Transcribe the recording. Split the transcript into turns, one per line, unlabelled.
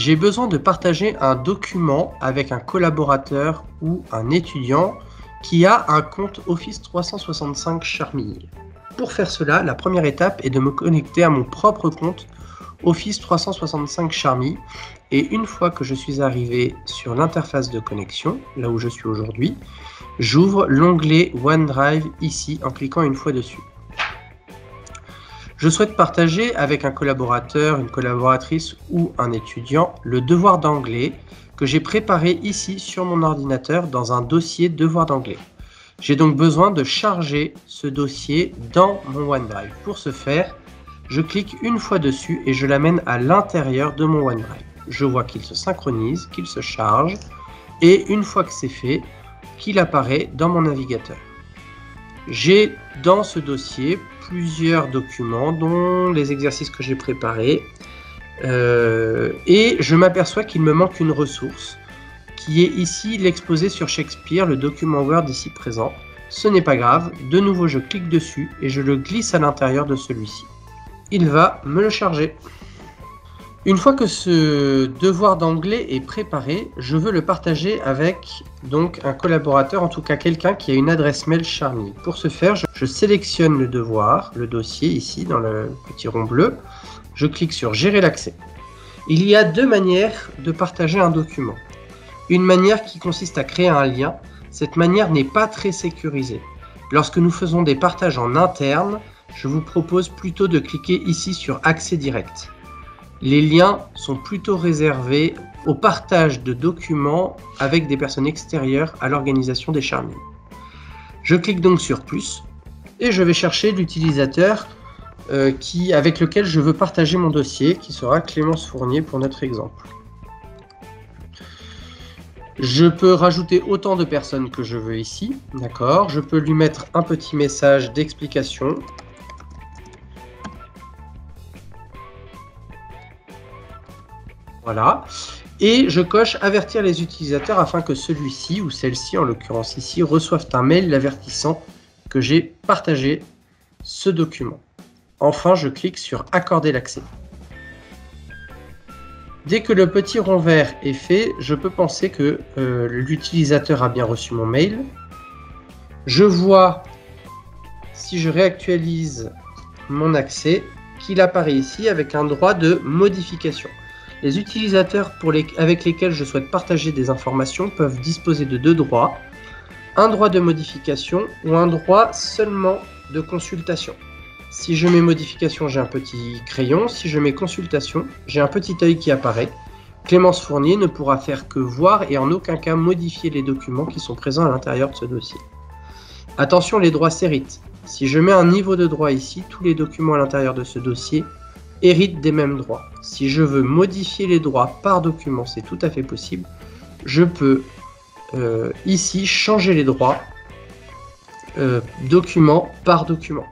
J'ai besoin de partager un document avec un collaborateur ou un étudiant qui a un compte Office 365 Charmille. Pour faire cela, la première étape est de me connecter à mon propre compte Office 365 Charmille. Et une fois que je suis arrivé sur l'interface de connexion, là où je suis aujourd'hui, j'ouvre l'onglet OneDrive ici en cliquant une fois dessus. Je souhaite partager avec un collaborateur, une collaboratrice ou un étudiant le devoir d'anglais que j'ai préparé ici sur mon ordinateur dans un dossier devoir d'anglais. J'ai donc besoin de charger ce dossier dans mon OneDrive. Pour ce faire, je clique une fois dessus et je l'amène à l'intérieur de mon OneDrive. Je vois qu'il se synchronise, qu'il se charge et une fois que c'est fait, qu'il apparaît dans mon navigateur. J'ai dans ce dossier plusieurs documents dont les exercices que j'ai préparés et je m'aperçois qu'il me manque une ressource qui est ici l'exposé sur Shakespeare, le document Word ici présent. Ce n'est pas grave, de nouveau je clique dessus et je le glisse à l'intérieur de celui-ci. Il va me le charger. Une fois que ce devoir d'anglais est préparé, je veux le partager avec donc un collaborateur, en tout cas quelqu'un qui a une adresse mail Charmille. Pour ce faire, je sélectionne le devoir, le dossier ici dans le petit rond bleu. Je clique sur Gérer l'accès. Il y a deux manières de partager un document. Une manière qui consiste à créer un lien. Cette manière n'est pas très sécurisée. Lorsque nous faisons des partages en interne, je vous propose plutôt de cliquer ici sur Accès direct. Les liens sont plutôt réservés au partage de documents avec des personnes extérieures à l'organisation des Charmilles. Je clique donc sur plus et je vais chercher l'utilisateur avec lequel je veux partager mon dossier, qui sera Clémence Fournier pour notre exemple. Je peux rajouter autant de personnes que je veux ici, d'accord. Je peux lui mettre un petit message d'explication. Voilà, et je coche avertir les utilisateurs afin que celui-ci ou celle-ci, en l'occurrence ici, reçoivent un mail l'avertissant que j'ai partagé ce document. Enfin, je clique sur accorder l'accès. Dès que le petit rond vert est fait, je peux penser que l'utilisateur a bien reçu mon mail. Je vois, si je réactualise mon accès, qu'il apparaît ici avec un droit de modification. Les utilisateurs avec lesquels je souhaite partager des informations peuvent disposer de deux droits, un droit de modification ou un droit seulement de consultation. Si je mets modification, j'ai un petit crayon, si je mets consultation, j'ai un petit œil qui apparaît. Clémence Fournier ne pourra faire que voir et en aucun cas modifier les documents qui sont présents à l'intérieur de ce dossier. Attention, les droits s'héritent. Si je mets un niveau de droit ici, tous les documents à l'intérieur de ce dossier hérite des mêmes droits. Si je veux modifier les droits par document, c'est tout à fait possible. Je peux ici changer les droits document par document.